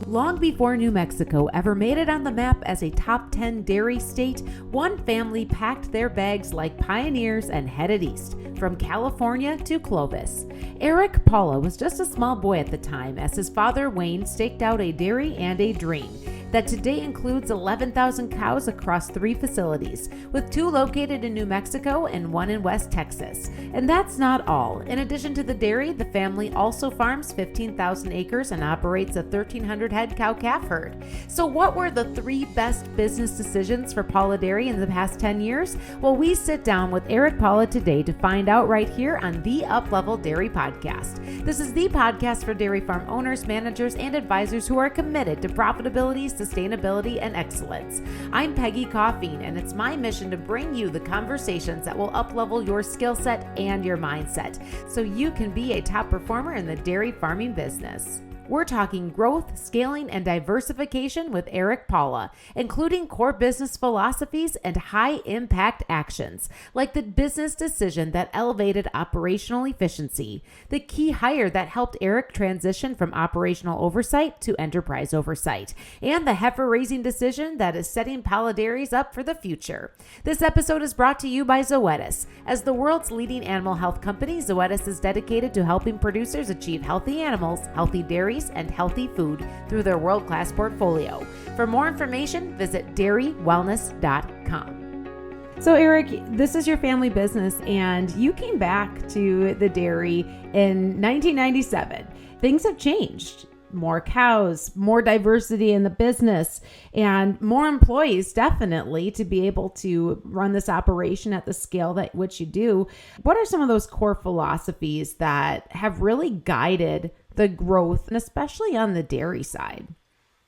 Long before New Mexico ever made it on the map as a top 10 dairy state, one family packed their bags like pioneers and headed east, from California to Clovis. Eric Palla was just a small boy at the time as his father Wayne staked out a dairy and a dream that today includes 11,000 cows across 3 facilities, with 2 located in New Mexico and 1 in West Texas. And that's not all. In addition to the dairy, the family also farms 15,000 acres and operates a 1,300 head cow-calf herd. So what were the 3 best business decisions for Palla Dairy in the past 10 years? Well, we sit down with Eric Palla today to find out right here on the Uplevel Dairy Podcast. This is the podcast for dairy farm owners, managers, and advisors who are committed to profitability, sustainability, and excellence. I'm Peggy Coffeen, and it's my mission to bring you the conversations that will uplevel your skill set and your mindset so you can be a top performer in the dairy farming business. We're talking growth, scaling, and diversification with Eric Palla, including core business philosophies and high-impact actions, like the business decision that elevated operational efficiency, the key hire that helped Eric transition from operational oversight to enterprise oversight, and the heifer-raising decision that is setting Palla Dairies up for the future. This episode is brought to you by Zoetis. As the world's leading animal health company, Zoetis is dedicated to helping producers achieve healthy animals, healthy dairies, and healthy food through their world-class portfolio. For more information, visit dairywellness.com. So Eric, this is your family business and you came back to the dairy in 1997. Things have changed. More cows, more diversity in the business, and more employees definitely to be able to run this operation at the scale that which you do. What are some of those core philosophies that have really guided the growth, and especially on the dairy side?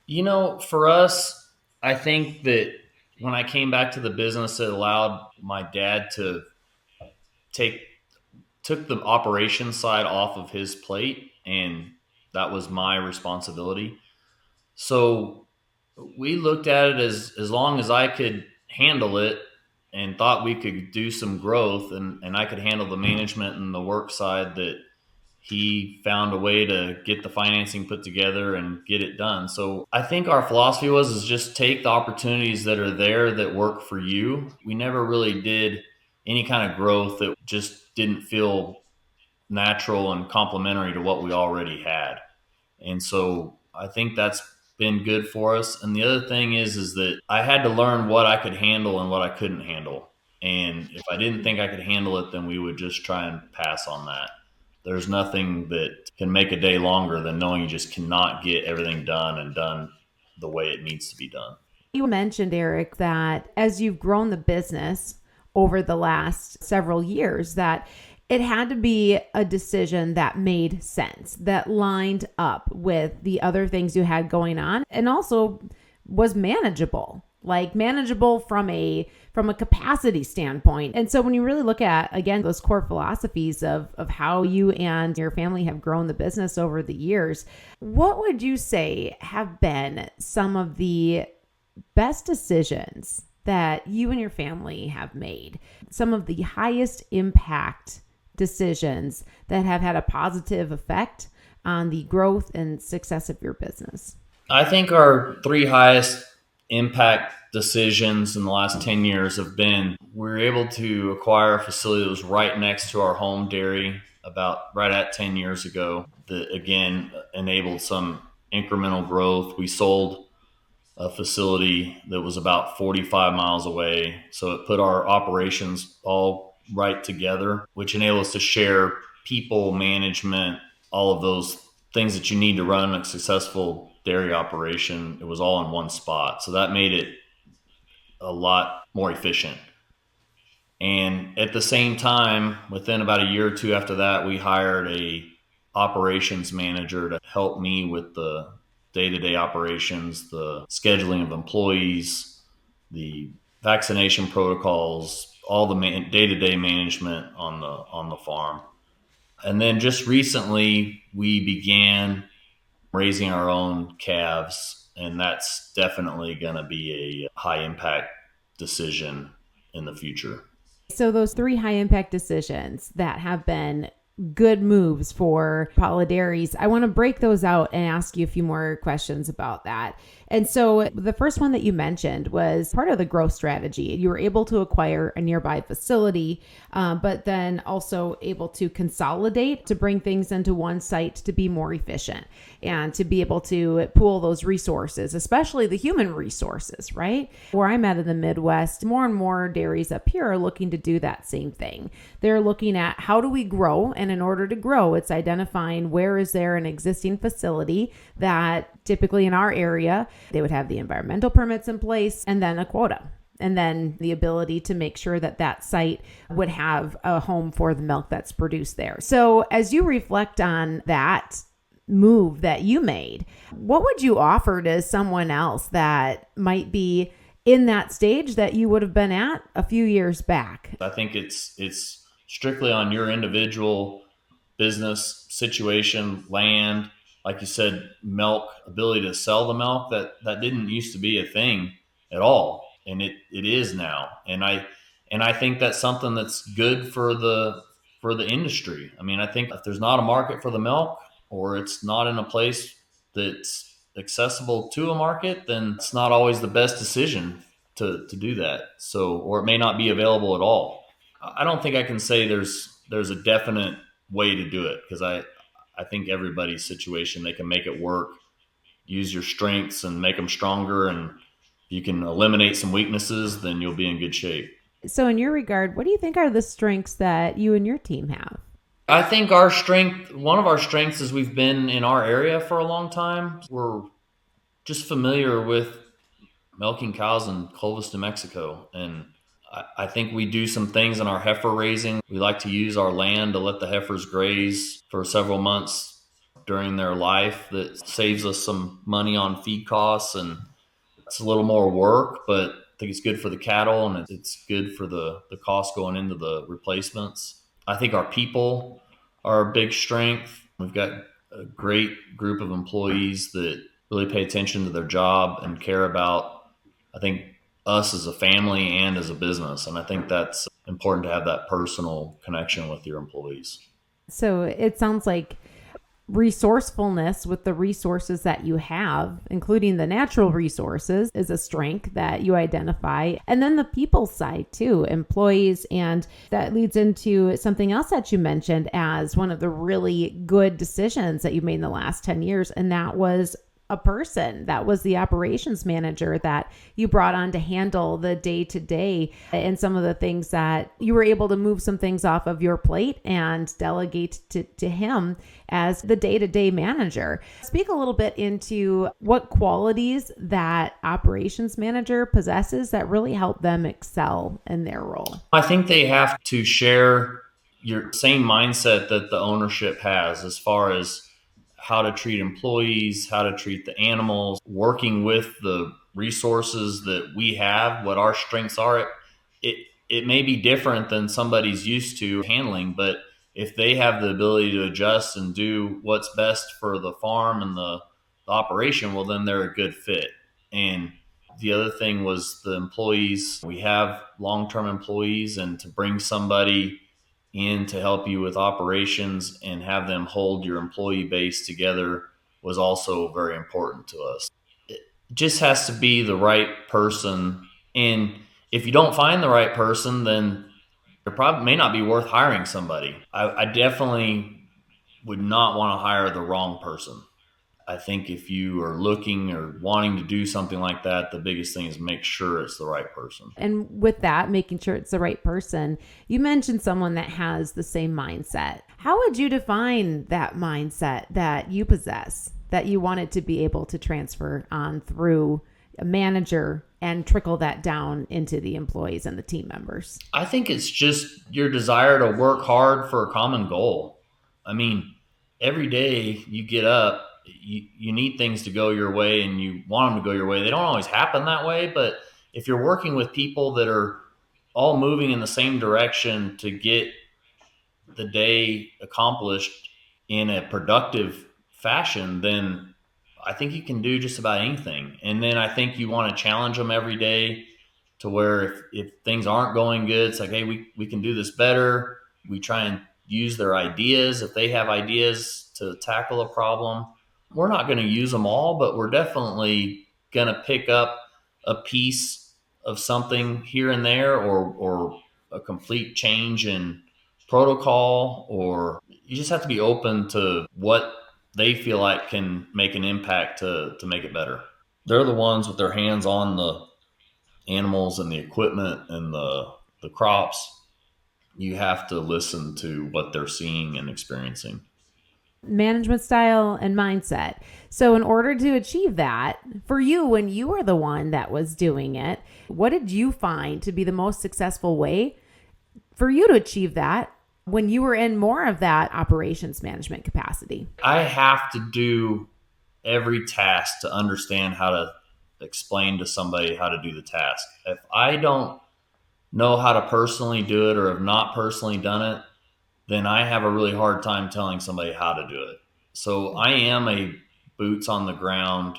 You know, for us, I think that when I came back to the business, it allowed my dad to took the operations side off of his plate, and that was my responsibility. So we looked at it as long as I could handle it and thought we could do some growth and I could handle the management and the work side, that he found a way to get the financing put together and get it done. So I think our philosophy is just take the opportunities that are there that work for you. We never really did any kind of growth that just didn't feel natural and complementary to what we already had. And so I think that's been good for us. And the other thing is that I had to learn what I could handle and what I couldn't handle. And if I didn't think I could handle it, then we would just try and pass on that. There's nothing that can make a day longer than knowing you just cannot get everything done and done the way it needs to be done. You mentioned, Eric, that as you've grown the business over the last several years, that it had to be a decision that made sense, that lined up with the other things you had going on, and also was manageable. Like manageable from a capacity standpoint. And so when you really look at, again, those core philosophies of how you and your family have grown the business over the years, what would you say have been some of the best decisions that you and your family have made? Some of the highest impact decisions that have had a positive effect on the growth and success of your business? I think our 3 highest impact decisions in the last 10 years have been, we were able to acquire a facility that was right next to our home dairy about right at 10 years ago, that again enabled some incremental growth. We sold a facility that was about 45 miles away, so it put our operations all right together, which enabled us to share people, management, all of those things that you need to run a successful dairy operation. It was all in one spot. So that made it a lot more efficient. And at the same time, within about a year or 2 after that, we hired a operations manager to help me with the day-to-day operations, the scheduling of employees, the vaccination protocols, all the day-to-day management on the farm. And then just recently, we began raising our own calves, and that's definitely going to be a high impact decision in the future. So those 3 high impact decisions that have been good moves for Palla Dairies. I want to break those out and ask you a few more questions about that. And so the first one that you mentioned was part of the growth strategy. You were able to acquire a nearby facility, but then also able to consolidate to bring things into one site to be more efficient and to be able to pool those resources, especially the human resources, right? Where I'm at in the Midwest, more and more dairies up here are looking to do that same thing. They're looking at how do we grow? And in order to grow, it's identifying where is there an existing facility that typically in our area, they would have the environmental permits in place and then a quota. And then the ability to make sure that that site would have a home for the milk that's produced there. So as you reflect on that move that you made, what would you offer to someone else that might be in that stage that you would have been at a few years back? I think it's strictly on your individual business situation, land, like you said, milk, ability to sell the milk. That didn't used to be a thing at all, and it is now. And I think that's something that's good for the industry. I mean, I think if there's not a market for the milk, or it's not in a place that's accessible to a market, then it's not always the best decision to do that. So, or it may not be available at all. I don't think I can say there's a definite way to do it, because I think everybody's situation, they can make it work. Use your strengths and make them stronger, and if you can eliminate some weaknesses, then you'll be in good shape. So in your regard, what do you think are the strengths that you and your team have? I think one of our strengths is we've been in our area for a long time. We're just familiar with milking cows in Clovis, New Mexico. And I think we do some things in our heifer raising. We like to use our land to let the heifers graze for several months during their life. That saves us some money on feed costs, and it's a little more work, but I think it's good for the cattle, and it's good for the cost going into the replacements. I think our people are a big strength. We've got a great group of employees that really pay attention to their job and care about, I think, us as a family and as a business. And I think that's important to have that personal connection with your employees. So it sounds like resourcefulness with the resources that you have, including the natural resources, is a strength that you identify. And then the people side too, employees. And that leads into something else that you mentioned as one of the really good decisions that you made in the last 10 years. And that was a person that was the operations manager that you brought on to handle the day-to-day and some of the things that you were able to move some things off of your plate and delegate to him as the day-to-day manager. Speak a little bit into what qualities that operations manager possesses that really help them excel in their role. I think they have to share your same mindset that the ownership has, as far as how to treat employees, how to treat the animals, working with the resources that we have, what our strengths are. It may be different than somebody's used to handling, but if they have the ability to adjust and do what's best for the farm and the operation, well, then they're a good fit. And the other thing was the employees. We have long-term employees, and to bring somebody in to help you with operations and have them hold your employee base together was also very important to us. It just has to be the right person. And if you don't find the right person, then it probably may not be worth hiring somebody. I definitely would not want to hire the wrong person. I think if you are looking or wanting to do something like that, the biggest thing is make sure it's the right person. And with that, making sure it's the right person, you mentioned someone that has the same mindset. How would you define that mindset that you possess, that you wanted to be able to transfer on through a manager and trickle that down into the employees and the team members? I think it's just your desire to work hard for a common goal. I mean, every day you get up, you need things to go your way, and you want them to go your way. They don't always happen that way, but if you're working with people that are all moving in the same direction to get the day accomplished in a productive fashion, then I think you can do just about anything. And then I think you want to challenge them every day, to where if things aren't going good, it's like, hey, we can do this better. We try and use their ideas. If they have ideas to tackle a problem, we're not going to use them all, but we're definitely going to pick up a piece of something here and there, or a complete change in protocol, or you just have to be open to what they feel like can make an impact to make it better. They're the ones with their hands on the animals and the equipment and the crops. You have to listen to what they're seeing and experiencing. Management style and mindset. So in order to achieve that, for you, when you were the one that was doing it, what did you find to be the most successful way for you to achieve that when you were in more of that operations management capacity? I have to do every task to understand how to explain to somebody how to do the task. If I don't know how to personally do it, or have not personally done it, then I have a really hard time telling somebody how to do it. So I am a boots on the ground,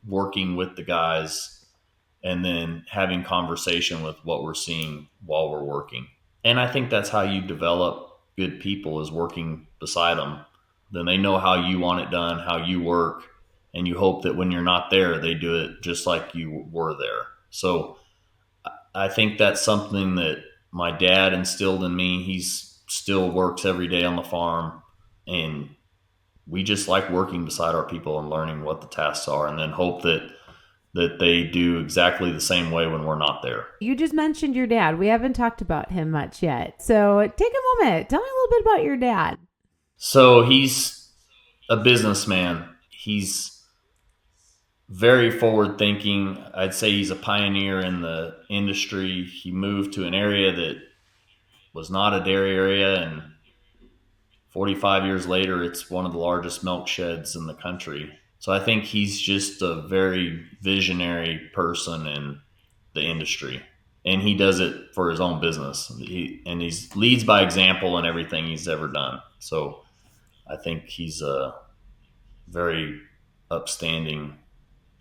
working with the guys, and then having conversation with what we're seeing while we're working. And I think that's how you develop good people, is working beside them. Then they know how you want it done, how you work, and you hope that when you're not there, they do it just like you were there. So I think that's something that my dad instilled in me. He's still works every day on the farm, and we just like working beside our people and learning what the tasks are, and then hope that they do exactly the same way when we're not there. You just mentioned your dad. We haven't talked about him much yet. So take a moment. Tell me a little bit about your dad. So he's a businessman. He's very forward thinking. I'd say he's a pioneer in the industry. He moved to an area that was not a dairy area, and 45 years later, it's one of the largest milk sheds in the country. So I think he's just a very visionary person in the industry, and he does it for his own business. He leads by example in everything he's ever done. So I think he's a very upstanding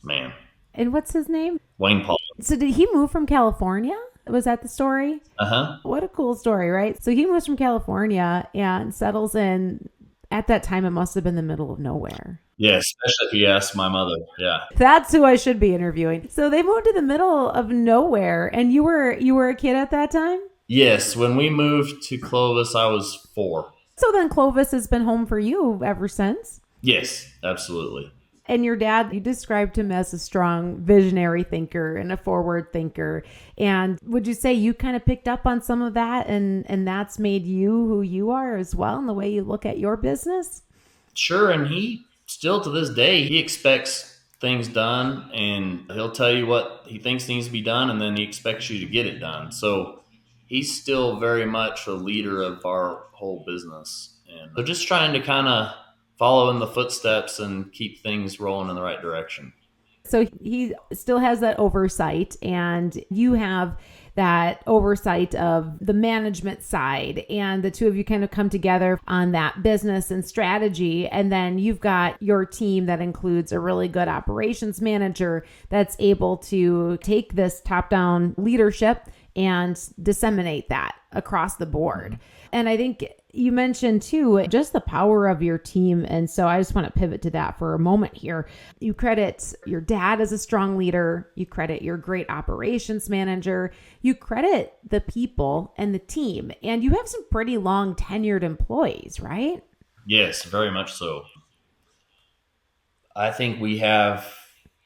man. And what's his name? Wayne Paul. So did he move from California? Was that the story? Uh-huh. What a cool story, right? So he moves from California and settles in. At that time, it must have been the middle of nowhere. Yeah, especially if you ask my mother. Yeah. That's who I should be interviewing. So they moved to the middle of nowhere, and you were a kid at that time? Yes, when we moved to Clovis, I was 4. So then Clovis has been home for you ever since? Yes, absolutely. And your dad, you described him as a strong visionary thinker and a forward thinker. And would you say you kind of picked up on some of that, and that's made you who you are as well in the way you look at your business? Sure, and he still to this day, he expects things done, and he'll tell you what he thinks needs to be done, and then he expects you to get it done. So he's still very much a leader of our whole business. And we're just trying to kind of follow in the footsteps and keep things rolling in the right direction. So he still has that oversight, and you have that oversight of the management side, and the two of you kind of come together on that business and strategy. And then you've got your team that includes a really good operations manager that's able to take this top-down leadership and disseminate that across the board. And I think you mentioned too, just the power of your team. And so I just want to pivot to that for a moment here. You credit your dad as a strong leader. You credit your great operations manager. You credit the people and the team. And you have some pretty long tenured employees, right? Yes, very much so. I think we have,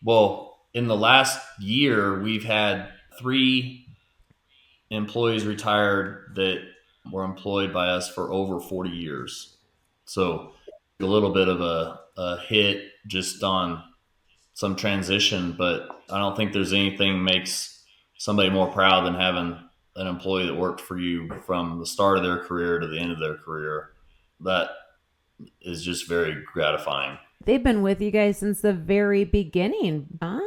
well, in the last year, we've had 3 employees retired that were employed by us for over 40 years. So a little bit of a hit just on some transition, but I don't think there's anything makes somebody more proud than having an employee that worked for you from the start of their career to the end of their career. That is just very gratifying. They've been with you guys since the very beginning, huh?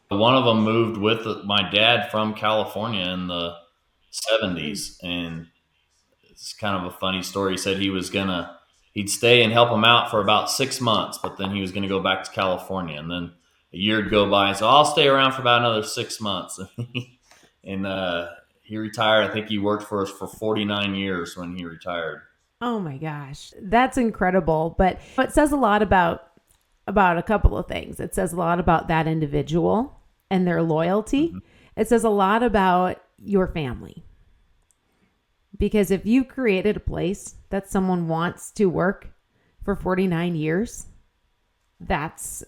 One of them moved with my dad from California in the 70s, and it's kind of a funny story. He said he'd stay and help him out for about 6 months, but then he was going to go back to California, and then a year would go by, and so I'll stay around for about another 6 months. And he retired. I think he worked for us for 49 years when he retired. Oh my gosh. That's incredible. But it says a lot about a couple of things. It says a lot about that individual and their loyalty. Mhm. It says a lot about your family. Because if you created a place that someone wants to work for 49 years, that's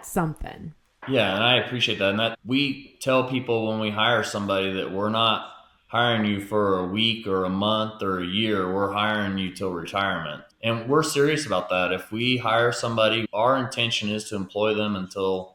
something. Yeah, and I appreciate that. And that we tell people when we hire somebody that we're not hiring you for a week or a month or a year. We're hiring you till retirement. And we're serious about that. If we hire somebody, our intention is to employ them until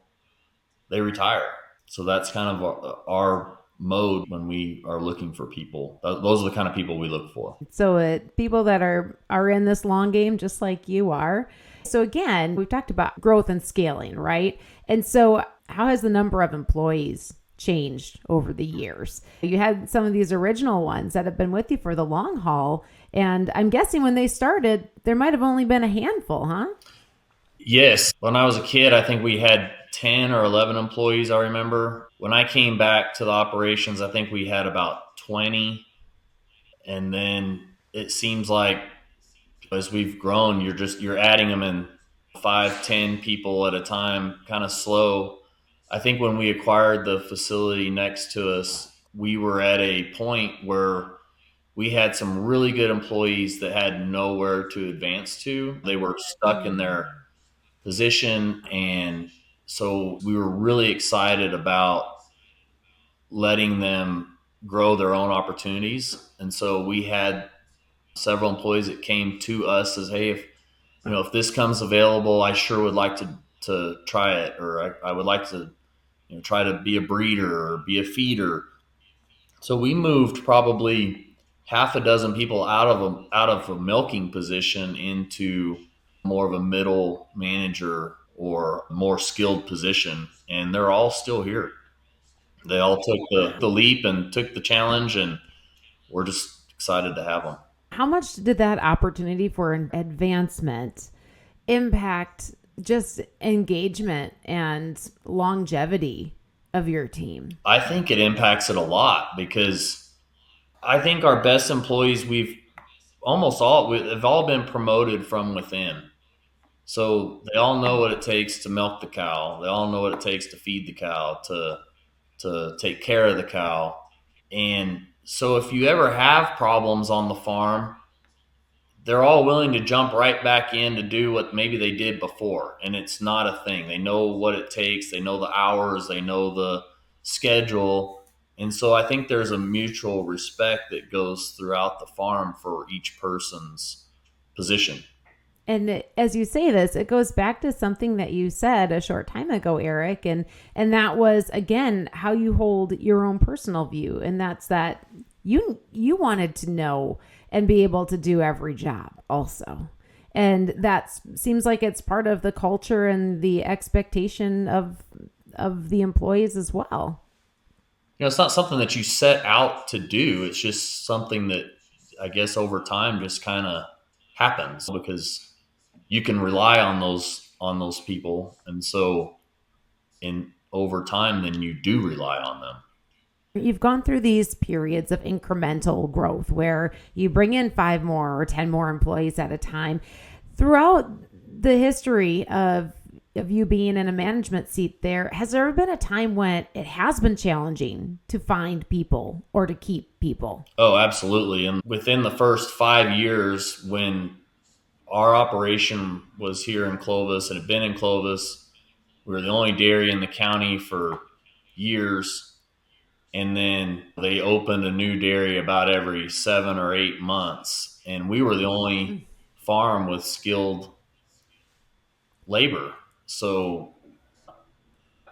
they retire. So that's kind of our mode when we are looking for people. Those are the kind of people we look for. So people that are in this long game, just like you are. So again, we've talked about growth and scaling, right? And so how has the number of employees changed over the years? You had some of these original ones that have been with you for the long haul. And I'm guessing when they started, there might have only been a handful, huh? Yes. When I was a kid, I think we had 10 or 11 employees, I remember. When I came back to the operations, I think we had about 20. And then it seems like as we've grown, you're adding them in 5, 10 people at a time, kind of slow. I think when we acquired the facility next to us, we were at a point where we had some really good employees that had nowhere to advance to. They were stuck in their position. And so we were really excited about letting them grow their own opportunities. And so we had several employees that came to us as, hey, if this comes available, I sure would like to try it, or I would like to try to be a breeder or be a feeder. So we moved probably half a dozen people out of a milking position into more of a middle manager or more skilled position, and they're all still here. They all took the leap and took the challenge, and we're just excited to have them. How much did that opportunity for an advancement impact just engagement and longevity of your team? I think it impacts it a lot because I think our best employees have all been promoted from within. So they all know what it takes to milk the cow. They all know what it takes to feed the cow, to take care of the cow. And so if you ever have problems on the farm, they're all willing to jump right back in to do what maybe they did before. And it's not a thing. They know what it takes. They know the hours. They know the schedule. And so I think there's a mutual respect that goes throughout the farm for each person's position. And as you say this, it goes back to something that you said a short time ago, Eric, and that was again how you hold your own personal view, and that's that you wanted to know and be able to do every job also. And that seems like it's part of the culture and the expectation of the employees as well. It's not something that you set out to do. It's just something that I guess over time just kind of happens because you can rely on those people, and so in over time, then you do rely on them. You've gone through these periods of incremental growth where you bring in 5 more or 10 more employees at a time. Throughout the history of you being in a management seat there, has there ever been a time when it has been challenging to find people or to keep people? Oh, absolutely. And within the first 5 years, when our operation was here in Clovis and had been in Clovis, we were the only dairy in the county for years. And then they opened a new dairy about every 7 or 8 months. And we were the only farm with skilled labor. So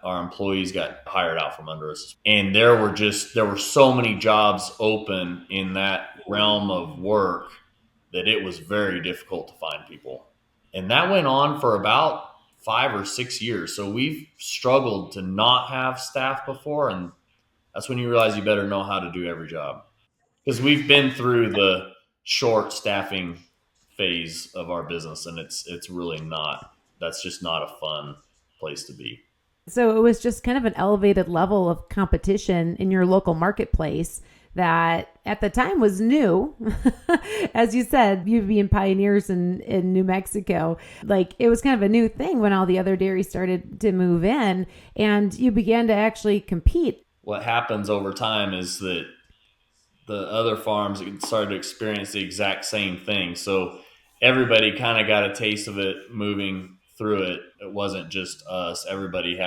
our employees got hired out from under us. And there were so many jobs open in that realm of work that it was very difficult to find people. And that went on for about 5 or 6 years. So we've struggled to not have staff before. And that's when you realize you better know how to do every job. Because we've been through the short staffing phase of our business, and it's really not, that's just not a fun place to be. So it was just kind of an elevated level of competition in your local marketplace that at the time was new. As you said, you being pioneers in New Mexico, like it was kind of a new thing when all the other dairies started to move in and you began to actually compete. What happens over time is that the other farms started to experience the exact same thing. So everybody kind of got a taste of it moving through it. It wasn't just us. Everybody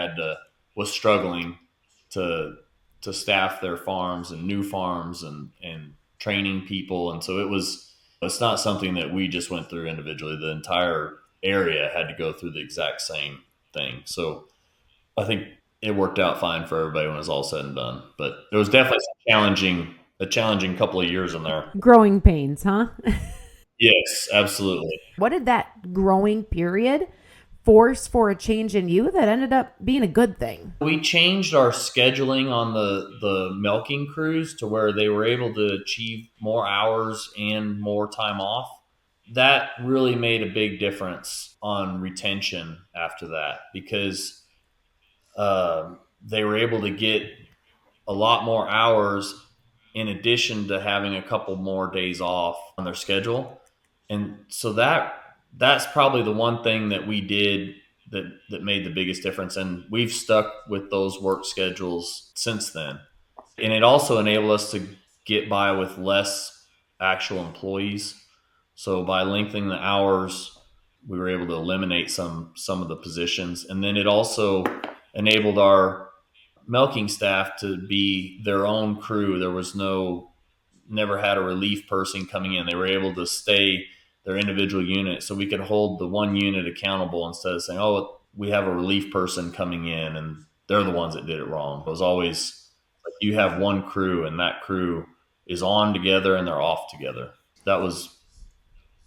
was struggling to staff their farms and new farms and training people. And so it's not something that we just went through individually. The entire area had to go through the exact same thing. So I think it worked out fine for everybody when it was all said and done. But it was definitely a challenging couple of years in there. Growing pains, huh? Yes, absolutely. What did that growing period force for a change in you that ended up being a good thing? We changed our scheduling on the milking crews to where they were able to achieve more hours and more time off. That really made a big difference on retention after that because they were able to get a lot more hours in addition to having a couple more days off on their schedule. And so that's probably the one thing that we did that made the biggest difference. And we've stuck with those work schedules since then. And it also enabled us to get by with less actual employees. So by lengthening the hours, we were able to eliminate some of the positions. And then it also enabled our milking staff to be their own crew. There was never had a relief person coming in. They were able to stay their individual unit, so we could hold the one unit accountable instead of saying, oh, we have a relief person coming in and they're the ones that did it wrong. It was always like you have one crew and that crew is on together and they're off together. That was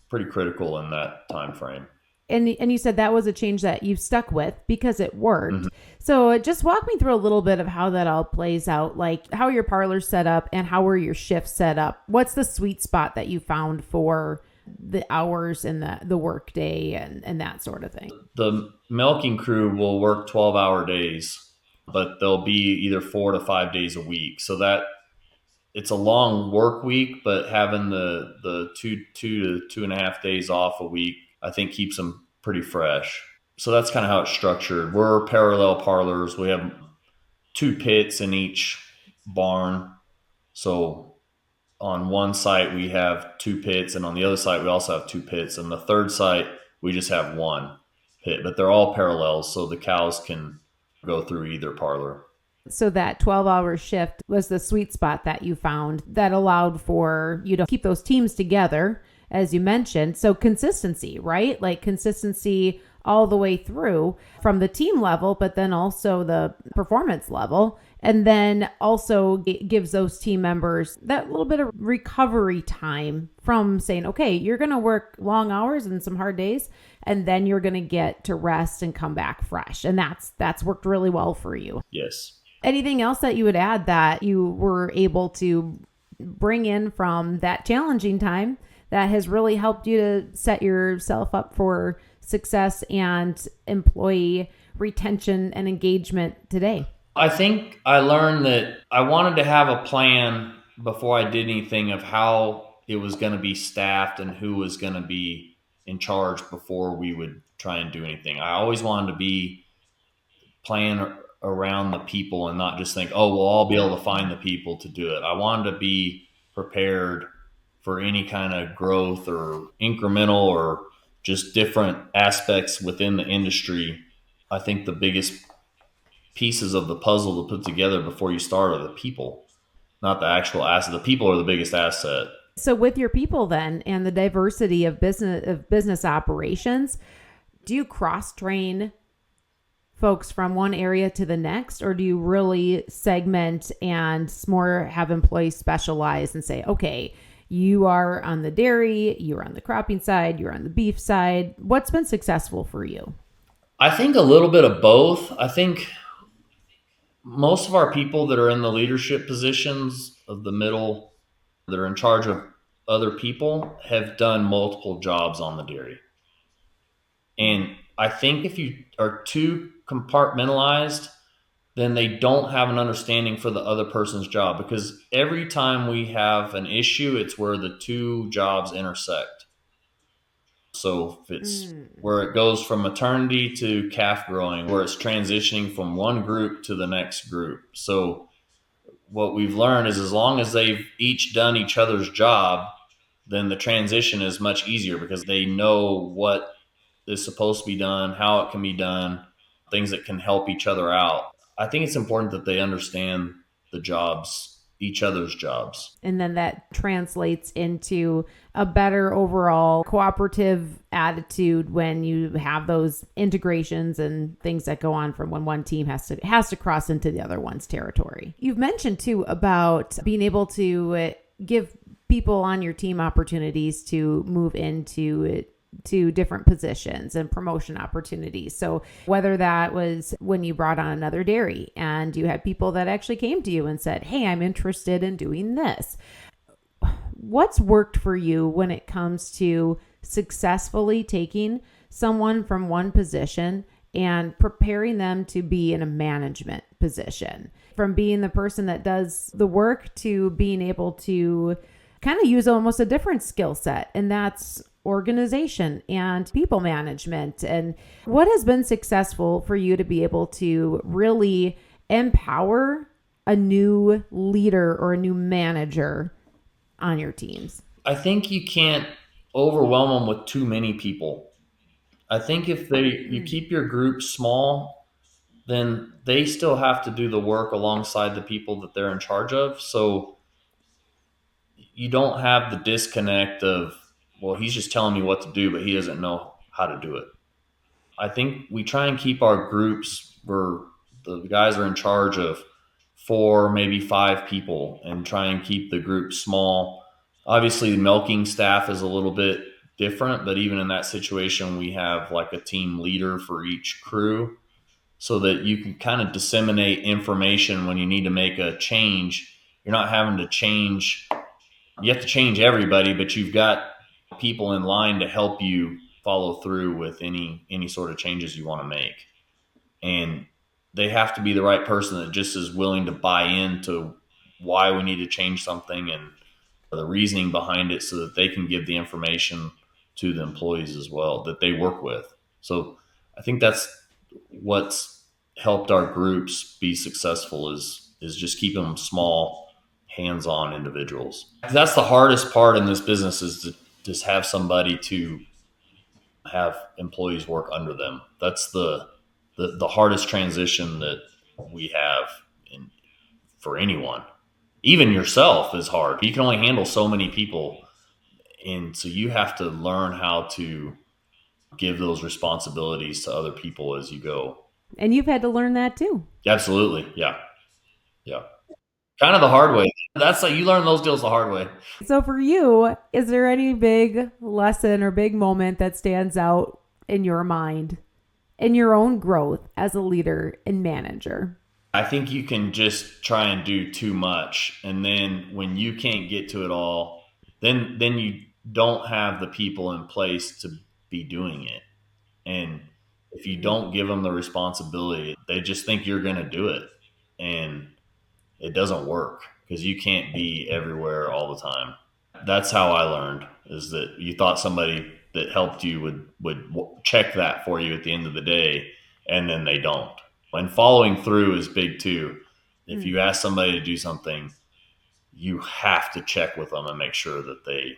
pretty critical in that time frame. And you said that was a change that you've stuck with because it worked. Mm-hmm. So just walk me through a little bit of how that all plays out, like how your parlor's set up and how were your shifts set up? What's the sweet spot that you found for the hours and the work day and that sort of thing? The milking crew will work 12-hour days, but they'll be either 4 to 5 days a week. So that it's a long work week, but having the two to 2.5 days off a week, I think keeps them pretty fresh. So that's kind of how it's structured. We're parallel parlors. We have 2 pits in each barn. So on one site we have 2 pits, and on the other site we also have 2 pits. And the third site we just have 1 pit, but they're all parallel, so the cows can go through either parlor. So that 12-hour shift was the sweet spot that you found that allowed for you to keep those teams together, as you mentioned. So consistency, right? Like consistency all the way through from the team level, but then also the performance level. And then also it gives those team members that little bit of recovery time from saying, okay, you're going to work long hours and some hard days, and then you're going to get to rest and come back fresh. And that's worked really well for you. Yes. Anything else that you would add that you were able to bring in from that challenging time that has really helped you to set yourself up for success and employee retention and engagement today? I think I learned that I wanted to have a plan before I did anything of how it was going to be staffed and who was going to be in charge before we would try and do anything. I always wanted to be plan around the people and not just think, oh, we'll all be able to find the people to do it. I wanted to be prepared for any kind of growth or incremental or just different aspects within the industry. I think the biggest pieces of the puzzle to put together before you start are the people, not the actual asset. The people are the biggest asset. So with your people then and the diversity of business operations, do you cross-train folks from one area to the next, or do you really segment and more have employees specialize and say, okay, you are on the dairy, you're on the cropping side, you're on the beef side? What's been successful for you? I think a little bit of both. I think most of our people that are in the leadership positions of the middle that are in charge of other people have done multiple jobs on the dairy. And I think if you are too compartmentalized, then they don't have an understanding for the other person's job, because every time we have an issue, it's where the two jobs intersect. So if it's where it goes from maternity to calf growing, where it's transitioning from one group to the next group. So what we've learned is as long as they've each done each other's job, then the transition is much easier because they know what is supposed to be done, how it can be done, things that can help each other out. I think it's important that they understand the jobs, each other's jobs. And then that translates into a better overall cooperative attitude when you have those integrations and things that go on from when one team has to cross into the other one's territory. You've mentioned too about being able to give people on your team opportunities to move into to different positions and promotion opportunities. So whether that was when you brought on another dairy and you had people that actually came to you and said, hey, I'm interested in doing this. What's worked for you when it comes to successfully taking someone from one position and preparing them to be in a management position, from being the person that does the work to being able to kind of use almost a different skill set, and that's organization and people management? And what has been successful for you to be able to really empower a new leader or a new manager on your teams? I think you can't overwhelm them with too many people. I think if you keep your group small, then they still have to do the work alongside the people that they're in charge of. So you don't have the disconnect of, well, he's just telling me what to do, but he doesn't know how to do it. I think we try and keep our groups where the guys are in charge of 4, maybe 5 people, and try and keep the group small. Obviously, the milking staff is a little bit different, but even in that situation, we have like a team leader for each crew so that you can kind of disseminate information when you need to make a change. You're not having to change. You have to change everybody, but you've got people in line to help you follow through with any sort of changes you want to make. And they have to be the right person that just is willing to buy into why we need to change something and the reasoning behind it, so that they can give the information to the employees as well that they work with. So I think that's what's helped our groups be successful is just keeping them small, hands-on individuals. That's the hardest part in this business, is to just have somebody to have employees work under them. That's the hardest transition that we have for anyone. Even yourself is hard. You can only handle so many people. And so you have to learn how to give those responsibilities to other people as you go. And you've had to learn that too. Absolutely. Yeah. Yeah. Kind of the hard way. That's like, you learn those deals the hard way. So for you, is there any big lesson or big moment that stands out in your mind in your own growth as a leader and manager? I think you can just try and do too much. And then when you can't get to it all, then you don't have the people in place to be doing it. And if you don't give them the responsibility, they just think you're going to do it. And it doesn't work because you can't be everywhere all the time. That's how I learned, is that you thought somebody that helped you would check that for you at the end of the day, and then they don't. And following through is big too. If you ask somebody to do something, you have to check with them and make sure that they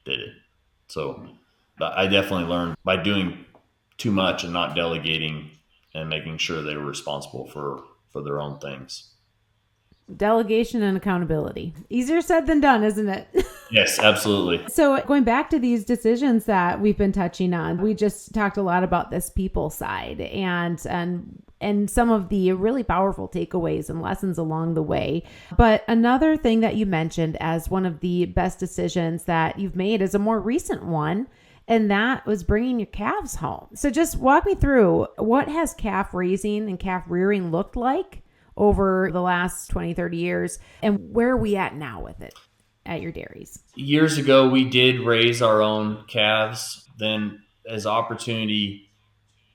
did it. So I definitely learned by doing too much and not delegating and making sure they were responsible for their own things. Delegation and accountability. Easier said than done, isn't it? Yes, absolutely. So going back to these decisions that we've been touching on, we just talked a lot about this people side and some of the really powerful takeaways and lessons along the way. But another thing that you mentioned as one of the best decisions that you've made is a more recent one, and that was bringing your calves home. So just walk me through, what has calf raising and calf rearing looked like over the last 20, 30 years, and where are we at now with it at your dairies? Years ago, we did raise our own calves. Then as opportunity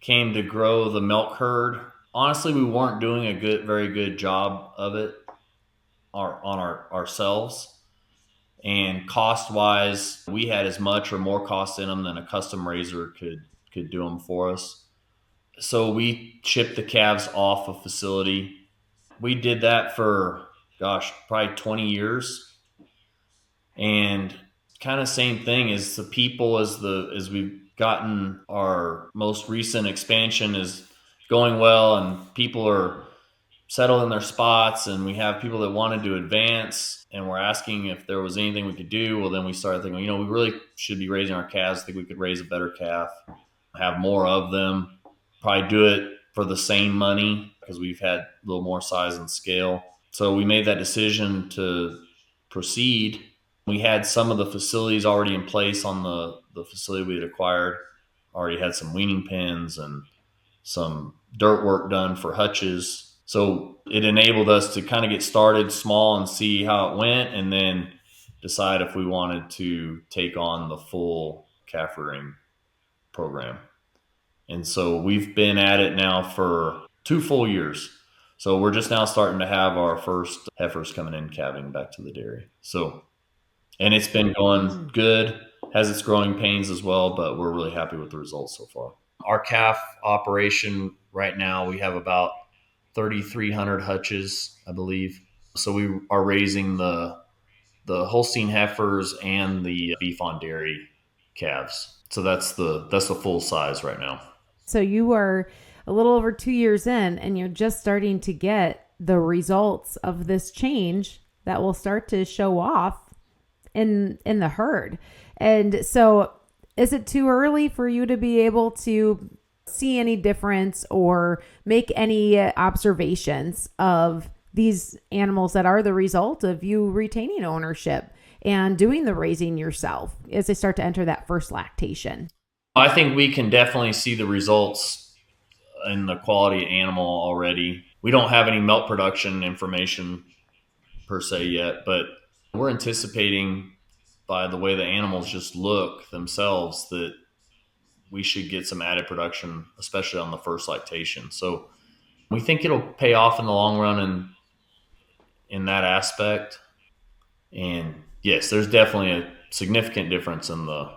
came to grow the milk herd honestly, we weren't doing a very good job of it ourselves. And cost wise, we had as much or more cost in them than a custom raiser could do them for us. So we shipped the calves off a facility. We did that for, gosh, probably 20 years. And kind of same thing as the people, as we've gotten our most recent expansion is going well, and people are settled in their spots, and we have people that wanted to advance, and we're asking if there was anything we could do. Well, then we started thinking, we really should be raising our calves. I think we could raise a better calf, have more of them, probably do it for the same money because we've had a little more size and scale. So we made that decision to proceed. We had some of the facilities already in place on the facility we had acquired, already had some weaning pens and some dirt work done for hutches. So it enabled us to kind of get started small and see how it went, and then decide if we wanted to take on the full calf rearing program. And so we've been at it now for 2 full years. So we're just now starting to have our first heifers coming in calving back to the dairy. So, and it's been going good, has its growing pains as well, but we're really happy with the results so far. Our calf operation right now, we have about 3,300 hutches, I believe. So we are raising the Holstein heifers and the beef on dairy calves. So that's the full size right now. So you are a little over 2 years in, and you're just starting to get the results of this change that will start to show off in the herd. And so is it too early for you to be able to see any difference or make any observations of these animals that are the result of you retaining ownership and doing the raising yourself as they start to enter that first lactation? I think we can definitely see the results in the quality of animal already. We don't have any milk production information per se yet, but we're anticipating by the way the animals just look themselves that we should get some added production, especially on the first lactation. So we think it'll pay off in the long run in that aspect. And yes, there's definitely a significant difference in the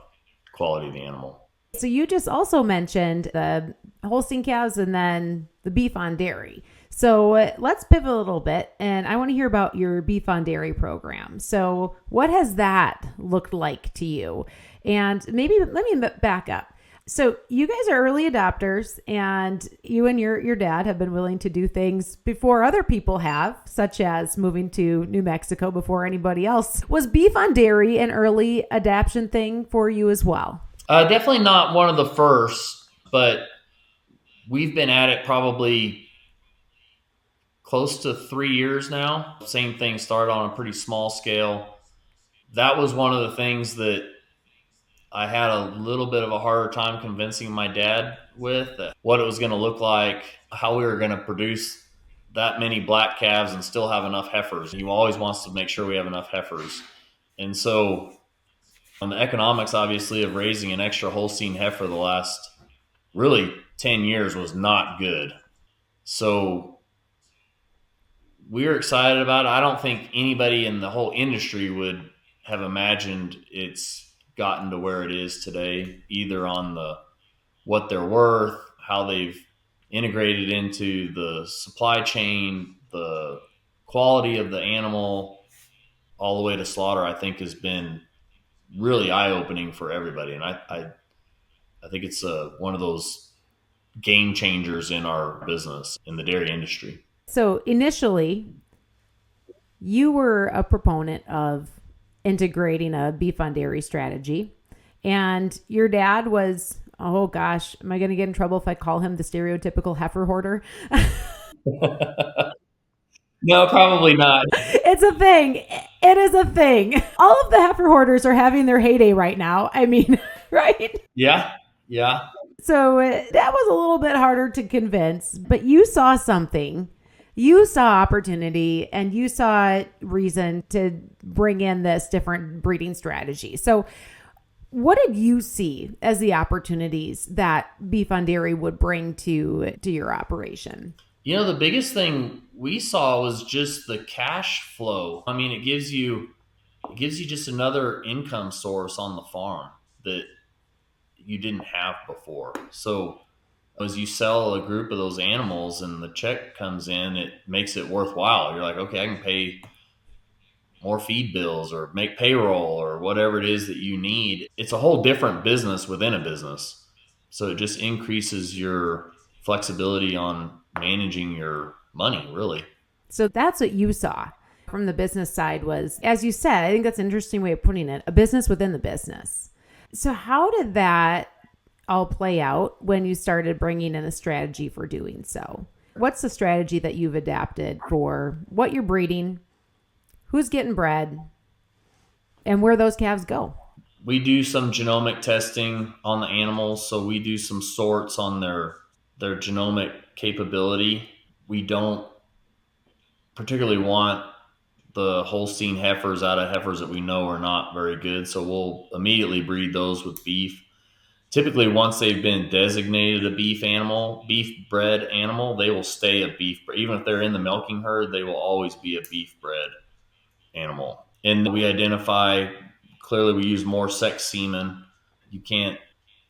quality of the animal. So you just also mentioned the Holstein calves and then the beef on dairy. So let's pivot a little bit, and I want to hear about your beef on dairy program. So what has that looked like to you? And maybe let me back up. So you guys are early adopters, and you and your dad have been willing to do things before other people have, such as moving to New Mexico before anybody else. Was beef on dairy an early adoption thing for you as well? Definitely not one of the first, but we've been at it probably close to 3 years now. Same thing, started on a pretty small scale. That was one of the things that I had a little bit of a harder time convincing my dad with, what it was going to look like, how we were going to produce that many black calves and still have enough heifers. He always wants to make sure we have enough heifers. And so on the economics, obviously, of raising an extra Holstein heifer the last really 10 years was not good. So we were excited about it. I don't think anybody in the whole industry would have imagined it's gotten to where it is today, either on what they're worth, how they've integrated into the supply chain, the quality of the animal, all the way to slaughter. I think has been really eye-opening for everybody, and I think it's one of those game changers in our business, in the dairy industry. So initially, you were a proponent of integrating a beef on dairy strategy, and your dad was, oh gosh, am I going to get in trouble if I call him the stereotypical heifer hoarder? No, probably not. It's a thing. It is a thing. All of the heifer hoarders are having their heyday right now. I mean, right? Yeah. So that was a little bit harder to convince, but you saw something. You saw opportunity, and you saw reason to bring in this different breeding strategy. So what did you see as the opportunities that beef on dairy would bring to your operation? The biggest thing we saw was just the cash flow. I mean, it gives you just another income source on the farm that you didn't have before. So as you sell a group of those animals and the check comes in, it makes it worthwhile. You're like, okay, I can pay more feed bills or make payroll or whatever it is that you need. It's a whole different business within a business. So it just increases your flexibility on managing your money, really. So that's what you saw from the business side was, as you said, I think that's an interesting way of putting it, a business within the business. So how did that all play out when you started bringing in a strategy for doing so? What's the strategy that you've adapted for what you're breeding, who's getting bred, and where those calves go? We do some genomic testing on the animals, so we do some sorts on their genomic capability. We don't particularly want the Holstein heifers out of heifers that we know are not very good, so we'll immediately breed those with beef. Typically, once they've been designated a beef bred animal, they will stay a beef. Even if they're in the milking herd, they will always be a beef bred animal. And we identify clearly, we use more sex semen. You can't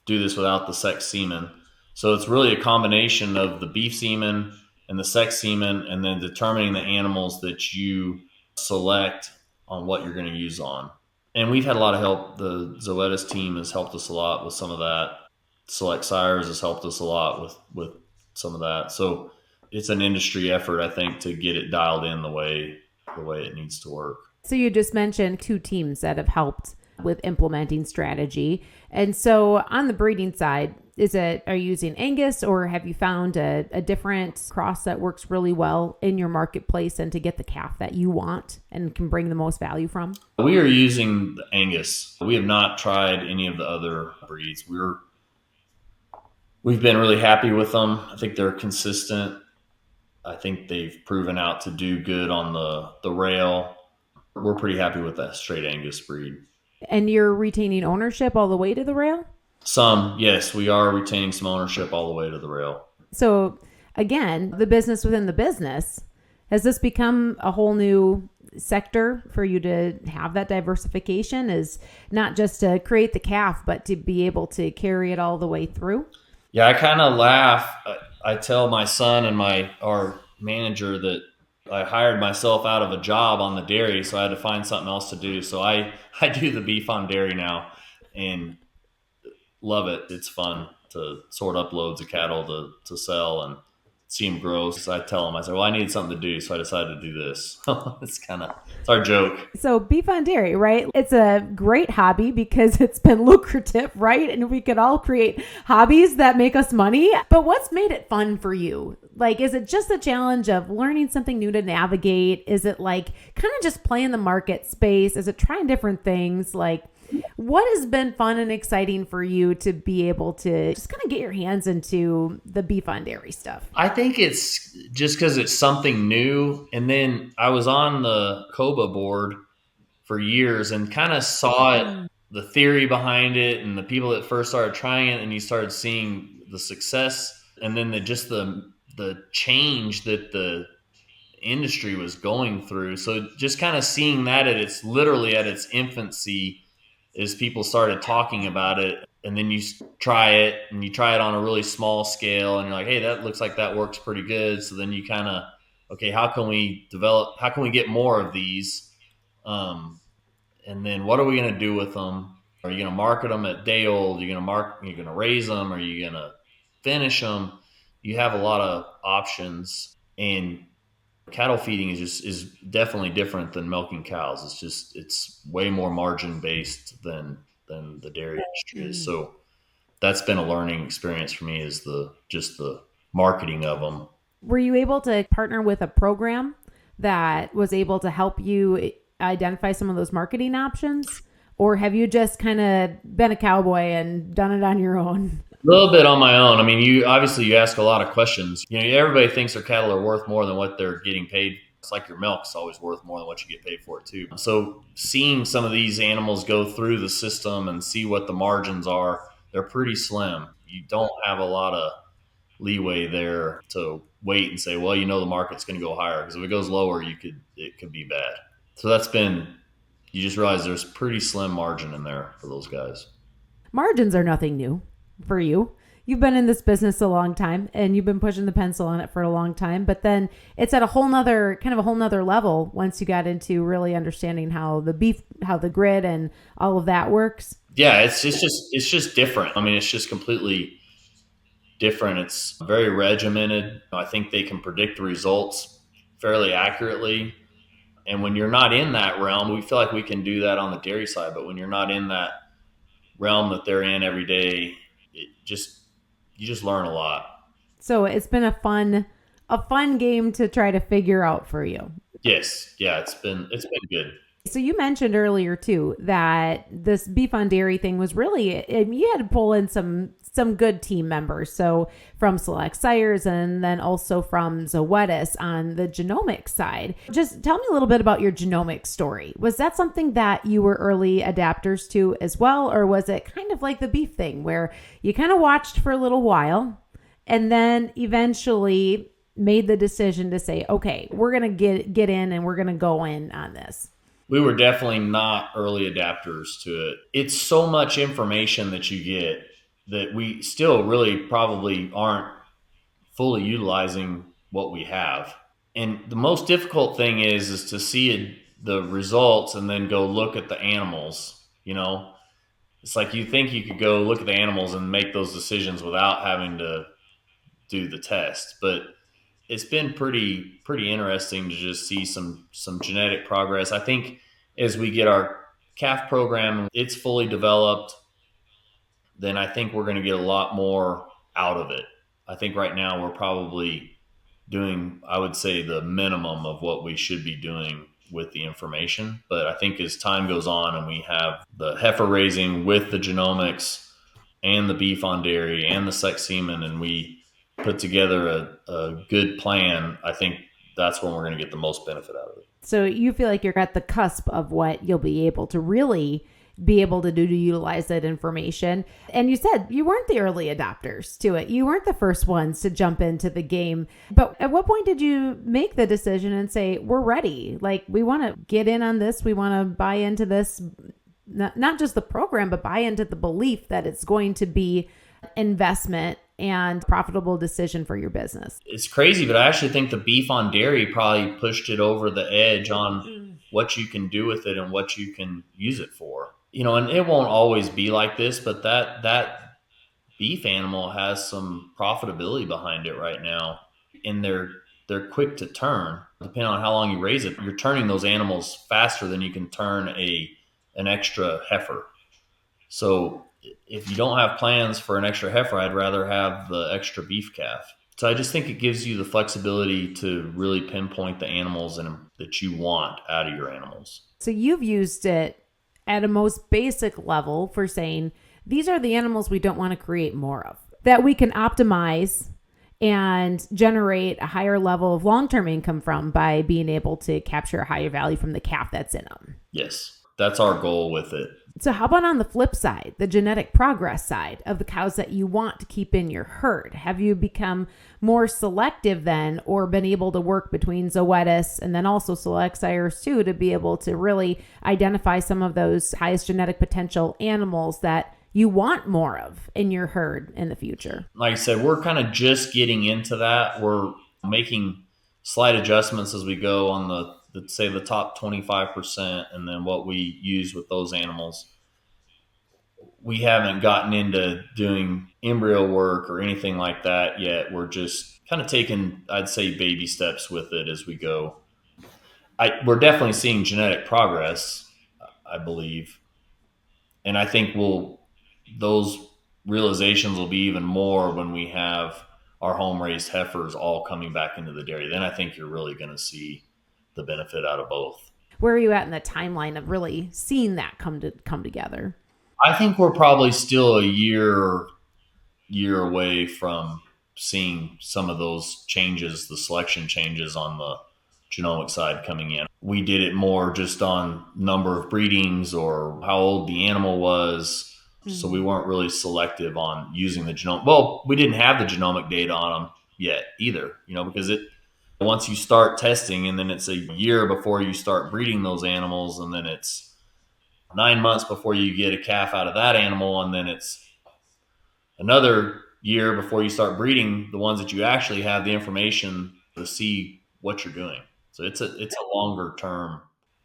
do this without the sex semen. So it's really a combination of the beef semen and the sex semen, and then determining the animals that you select on what you're going to use on. And we've had a lot of help. The Zoetis team has helped us a lot with some of that. Select Sires has helped us a lot with some of that. So it's an industry effort, I think, to get it dialed in the way it needs to work. So you just mentioned two teams that have helped with implementing strategy. And so on the breeding side, are you using Angus, or have you found a different cross that works really well in your marketplace and to get the calf that you want and can bring the most value from? We are using the Angus. We have not tried any of the other breeds. We've been really happy with them. I think they're consistent. I think they've proven out to do good on the rail. We're pretty happy with that straight Angus breed. And you're retaining ownership all the way to the rail? Some, yes, we are retaining some ownership all the way to the rail. So again, the business within the business, has this become a whole new sector for you to have that diversification, is not just to create the calf, but to be able to carry it all the way through? Yeah, I kind of laugh. I tell my son and our manager that I hired myself out of a job on the dairy, so I had to find something else to do. So I do the beef on dairy now and love it. It's fun to sort up loads of cattle to sell and see them grow. So I tell them, I said, well, I needed something to do, so I decided to do this. It's our joke. So beef on dairy, right? It's a great hobby because it's been lucrative, right? And we could all create hobbies that make us money. But what's made it fun for you? Like, is it just the challenge of learning something new to navigate? Is it like kind of just playing the market space? Is it trying different things? Like, what has been fun and exciting for you to be able to just kind of get your hands into the beef on dairy stuff? I think it's just because it's something new. And then I was on the COBA board for years and kind of saw it, the theory behind it and the people that first started trying it, and you started seeing the success and then the change that the industry was going through. So just kind of seeing that literally at its infancy as people started talking about it, and then you try it on a really small scale and you're like, hey, that looks like that works pretty good. So then you kind of, okay, how can we get more of these? And then what are we going to do with them? Are you going to market them at day old? You're going to raise them? Are you going to finish them? You have a lot of options, and cattle feeding is definitely different than milking cows. It's way more margin based than the dairy industry is. So that's been a learning experience for me, is the marketing of them. Were you able to partner with a program that was able to help you identify some of those marketing options? Or have you just kind of been a cowboy and done it on your own? A little bit on my own. I mean, you ask a lot of questions. Everybody thinks their cattle are worth more than what they're getting paid. It's like your milk's always worth more than what you get paid for it too. So seeing some of these animals go through the system and see what the margins are, they're pretty slim. You don't have a lot of leeway there to wait and say, well, the market's going to go higher, because if it goes lower, it could be bad. So you just realize there's pretty slim margin in there for those guys. Margins are nothing new for you. You've been in this business a long time and you've been pushing the pencil on it for a long time, but then it's at a whole nother level once you got into really understanding how the grid and all of that works. Yeah, it's just different. I mean, it's just completely different. It's very regimented. I think they can predict the results fairly accurately. And when you're not in that realm, we feel like we can do that on the dairy side, but when you're not in that realm that they're in every day, you just learn a lot. So it's been a fun game to try to figure out for you. Yes. Yeah, it's been good. So you mentioned earlier too that this beef on dairy thing was really, you had to pull in some good team members. So from Select Sires and then also from Zoetis on the genomics side. Just tell me a little bit about your genomics story. Was that something that you were early adapters to as well? Or was it kind of like the beef thing where you kind of watched for a little while and then eventually made the decision to say, okay, we're going to get in and we're going to go in on this? We were definitely not early adapters to it. It's so much information that you get that we still really probably aren't fully utilizing what we have. And the most difficult thing is to see the results and then go look at the animals. It's like you think you could go look at the animals and make those decisions without having to do the test. But it's been pretty interesting to just see some genetic progress. I think as we get our calf program, it's fully developed, then I think we're going to get a lot more out of it. I think right now we're probably doing, I would say, the minimum of what we should be doing with the information. But I think as time goes on and we have the heifer raising with the genomics and the beef on dairy and the sex semen, and we put together a good plan, I think that's when we're going to get the most benefit out of it. So you feel like you're at the cusp of what you'll be able to really be able to do to utilize that information. And you said you weren't the early adopters to it. You weren't the first ones to jump into the game. But at what point did you make the decision and say, we're ready? Like, we want to get in on this. We want to buy into this, not just the program, but buy into the belief that it's going to be investment and profitable decision for your business. It's crazy, but I actually think the beef on dairy probably pushed it over the edge on what you can do with it and what you can use it for. And it won't always be like this, but that beef animal has some profitability behind it right now. And they're quick to turn. Depending on how long you raise it, you're turning those animals faster than you can turn an extra heifer. So if you don't have plans for an extra heifer, I'd rather have the extra beef calf. So I just think it gives you the flexibility to really pinpoint the animals that you want out of your animals. So you've used it at a most basic level for saying, these are the animals we don't want to create more of, that we can optimize and generate a higher level of long-term income from by being able to capture a higher value from the calf that's in them. Yes, that's our goal with it. So how about on the flip side, the genetic progress side of the cows that you want to keep in your herd? Have you become more selective then, or been able to work between Zoetis and then also Select Sires too, to be able to really identify some of those highest genetic potential animals that you want more of in your herd in the future? Like I said, we're kind of just getting into that. We're making slight adjustments as we go on the top 25%, and then what we use with those animals. We haven't gotten into doing embryo work or anything like that yet. We're just kind of taking, I'd say, baby steps with it as we go. We're definitely seeing genetic progress, I believe. And I think those realizations will be even more when we have our home-raised heifers all coming back into the dairy. Then I think you're really going to see the benefit out of both. Where are you at in the timeline of really seeing that come together? I think we're probably still a year away from seeing some of those changes, the selection changes on the genomic side coming in. We did it more just on number of breedings or how old the animal was. So we weren't really selective on using the genome. Well, we didn't have the genomic data on them yet either, because once you start testing and then it's a year before you start breeding those animals, and then it's 9 months before you get a calf out of that animal, and then it's another year before you start breeding the ones that you actually have the information to see what you're doing. So it's a longer term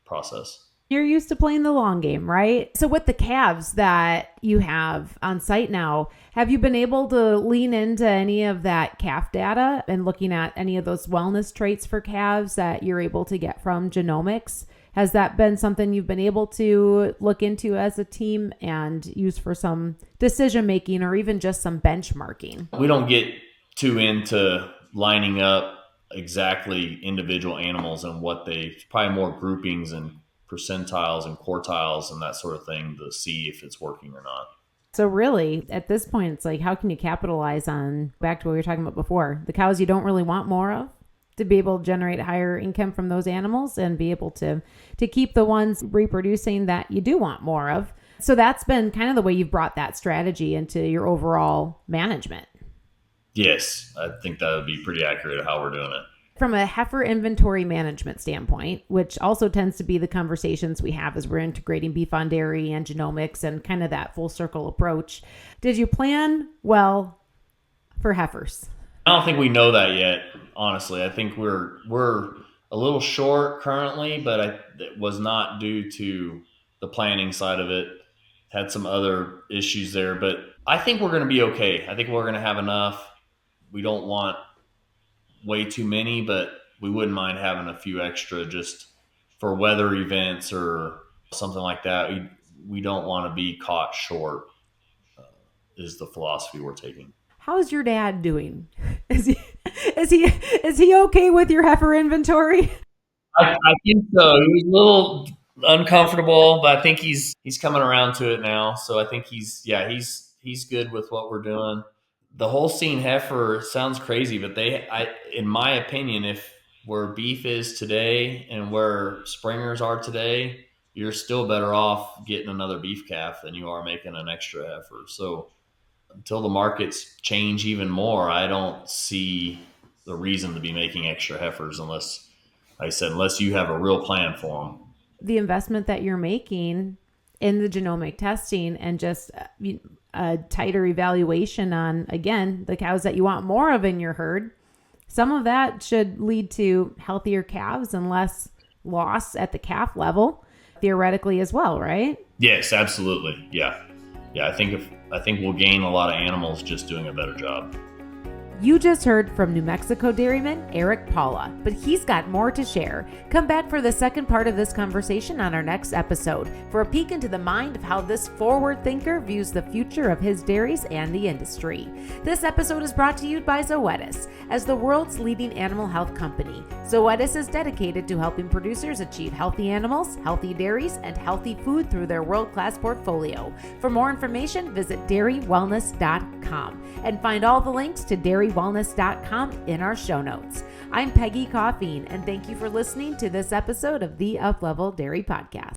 process. You're used to playing the long game, right? So with the calves that you have on site now, have you been able to lean into any of that calf data and looking at any of those wellness traits for calves that you're able to get from genomics? Has that been something you've been able to look into as a team and use for some decision making or even just some benchmarking? We don't get too into lining up exactly individual animals and probably more groupings and percentiles and quartiles and that sort of thing to see if it's working or not. So really, at this point, it's like, how can you capitalize on, back to what we were talking about before, the cows you don't really want more of, to be able to generate higher income from those animals and be able to keep the ones reproducing that you do want more of. So that's been kind of the way you've brought that strategy into your overall management. Yes, I think that would be pretty accurate of how we're doing it. From a heifer inventory management standpoint, which also tends to be the conversations we have as we're integrating beef on dairy and genomics and kind of that full circle approach, did you plan well for heifers? I don't think we know that yet, honestly. I think we're a little short currently, but it was not due to the planning side of it. Had some other issues there, but I think we're going to be okay. I think we're going to have enough. We don't want way too many, but we wouldn't mind having a few extra just for weather events or something like that. We don't want to be caught short, is the philosophy we're taking. How's your dad doing? Is he okay with your heifer inventory? I think so. He was a little uncomfortable, but I think he's coming around to it now. So I think he's good with what we're doing. The Holstein heifer sounds crazy, but in my opinion, if where beef is today and where springers are today, you're still better off getting another beef calf than you are making an extra heifer. So until the markets change even more, I don't see the reason to be making extra heifers unless you have a real plan for them. The investment that you're making in the genomic testing and just a tighter evaluation on, again, the cows that you want more of in your herd, some of that should lead to healthier calves and less loss at the calf level, theoretically as well, right? Yes, absolutely. Yeah. I think we'll gain a lot of animals just doing a better job. You just heard from New Mexico dairyman Eric Palla, but he's got more to share. Come back for the second part of this conversation on our next episode for a peek into the mind of how this forward thinker views the future of his dairies and the industry. This episode is brought to you by Zoetis. As the world's leading animal health company, Zoetis is dedicated to helping producers achieve healthy animals, healthy dairies, and healthy food through their world-class portfolio. For more information, visit dairywellness.com and find all the links to dairywellness.com in our show notes. I'm Peggy Coffeen, and thank you for listening to this episode of the Uplevel Dairy Podcast.